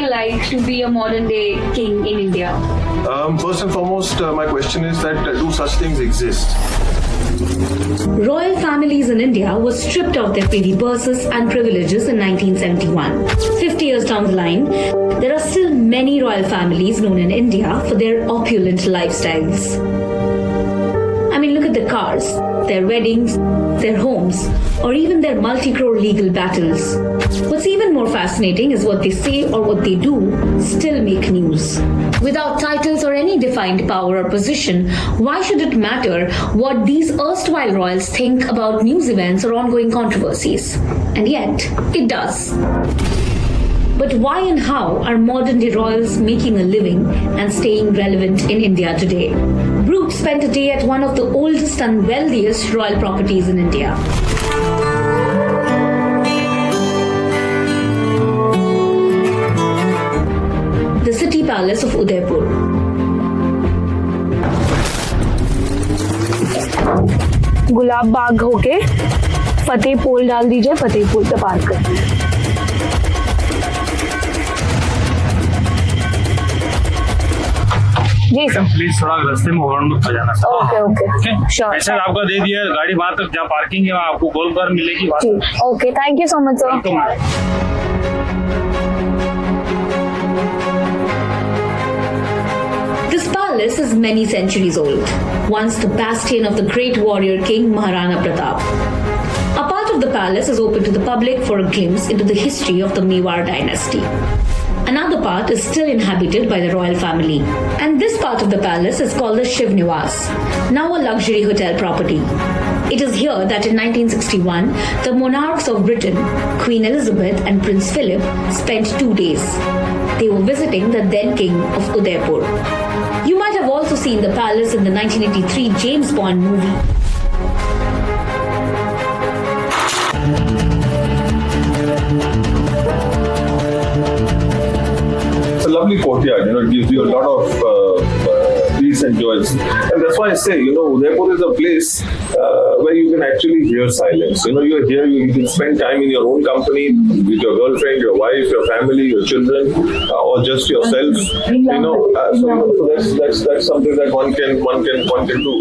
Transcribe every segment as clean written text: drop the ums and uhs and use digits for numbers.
like to be a modern day king in India? First and foremost, my question is that do such things exist? Royal families in India were stripped of their privy purses and privileges in 1971. 50 years down the line, there are still many royal families known in India for their opulent lifestyles. I mean, look at the cars, their weddings, their homes, or even their multi-crore legal battles. What's even more fascinating is what they say or what they do still make news. Without titles or any defined power or position, why should it matter what these erstwhile royals think about news events or ongoing controversies? And yet, it does. But why and how are modern-day royals making a living and staying relevant in India today? Brut spent a day at one of the oldest and wealthiest royal properties in India. The city palace of Udaipur. Gulab Bagh होके फतेह पोल डाल दीजिए, फतेह पोल पे park कर दीजिए. जी sir. Please थोड़ा रास्ते में horn मत बजाना. Okay sure. ऐसा आपका दे दिया गाड़ी वहाँ तक जहाँ पार्किंग है वहाँ आपको गोल कार मिलेगी. Okay thank you so much sir. This palace is many centuries old, once the bastion of the great warrior king Maharana Pratap. A part of the palace is open to the public for a glimpse into the history of the Mewar dynasty. Another part is still inhabited by the royal family. And this part of the palace is called the Shiv Niwas, now a luxury hotel property. It is here that in 1961, the monarchs of Britain, Queen Elizabeth and Prince Philip, spent 2 days. They were visiting the then king of Udaipur. You might have also seen the palace in the 1983 James Bond movie. It's a lovely courtyard, it gives you a lot of peace and joys. And that's why I say, Udaipur is a place where you can actually hear silence. You're here, you can spend time in your own company with your girlfriend, your wife, your family, your children, or just yourself. So that's something that one can do.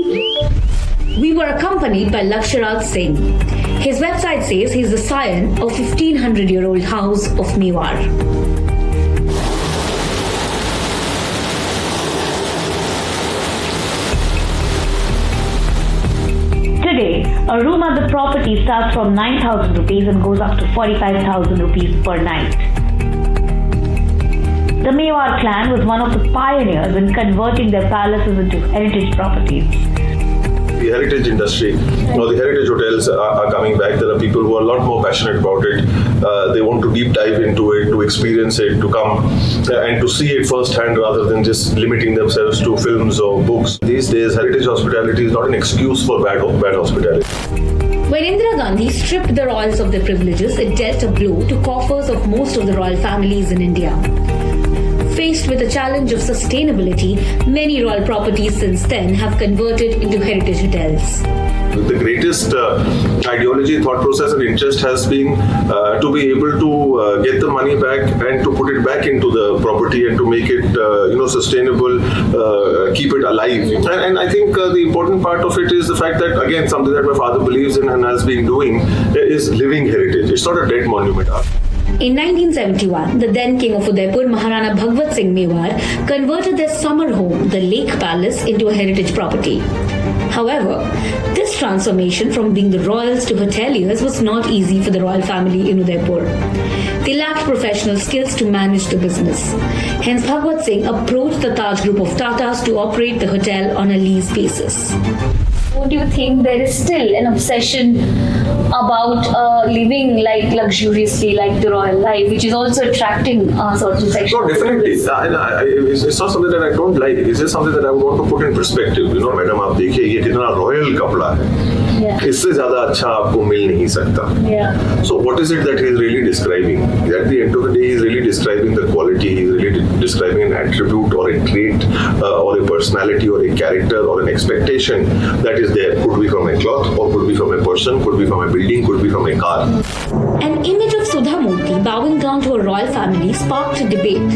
We were accompanied by Laksharat Singh. His website says he's the scion of 1500-year-old house of Mewar. Today, a room at the property starts from 9,000 rupees and goes up to 45,000 rupees per night. The Mewar clan was one of the pioneers in converting their palaces into heritage properties. The heritage industry, the heritage hotels are coming back. There are people who are a lot more passionate about it. They want to deep dive into it, to experience it, to come and to see it firsthand rather than just limiting themselves to films or books. These days, heritage hospitality is not an excuse for bad hospitality. When Indira Gandhi stripped the royals of their privileges, it dealt a blow to coffers of most of the royal families in India. Faced with the challenge of sustainability, many royal properties since then have converted into heritage hotels. The greatest ideology, thought process and interest has been to be able to get the money back and to put it back into the property and to make it sustainable, keep it alive. And I think the important part of it is the fact that, again, something that my father believes in and has been doing is living heritage. It's not a dead monument. In 1971, the then king of Udaipur, Maharana Bhagwat Singh Mewar, converted their summer home, the Lake Palace, into a heritage property. However, this transformation from being the royals to hoteliers was not easy for the royal family in Udaipur. They lacked professional skills to manage the business. Hence, Bhagwat Singh approached the Taj Group of Tatas to operate the hotel on a lease basis. Don't you think there is still an obsession about living like luxuriously like the royal life, which is also attracting certain sections? No, definitely. It's not something that I don't like. It's just something that I want to put in perspective. Madam, आप देखिए ये कितना royal कपड़ा है. इससे ज़्यादा अच्छा आपको मिल नहीं सकता. So what is it that he is really describing? At the end of the day, he is really describing the quality. He is really describing an attribute or a trait or a personality or a character or an expectation that is there. Could be from a cloth or could be from a person, could be from a building, could be from a car. An image of Sudha Murthy bowing down to a royal family sparked a debate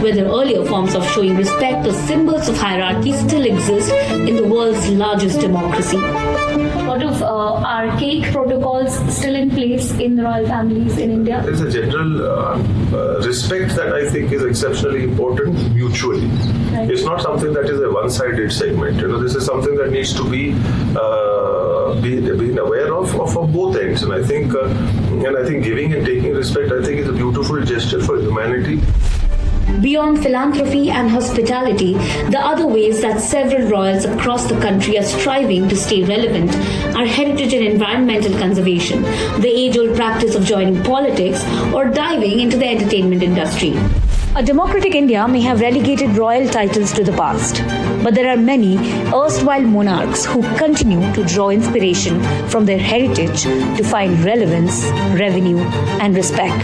whether earlier forms of showing respect or symbols of hierarchy still exist in the world's largest democracy. Sort of archaic protocols still in place in the royal families in India? There's a general respect that I think is exceptionally important mutually. Right. It's not something that is a one-sided segment. This is something that needs to be being aware of both ends. And I think giving and taking respect, I think, is a beautiful gesture for humanity. Beyond philanthropy and hospitality, the other ways that several royals across the country are striving to stay relevant are heritage and environmental conservation, the age-old practice of joining politics, or diving into the entertainment industry. A democratic India may have relegated royal titles to the past, but there are many erstwhile monarchs who continue to draw inspiration from their heritage to find relevance, revenue, and respect.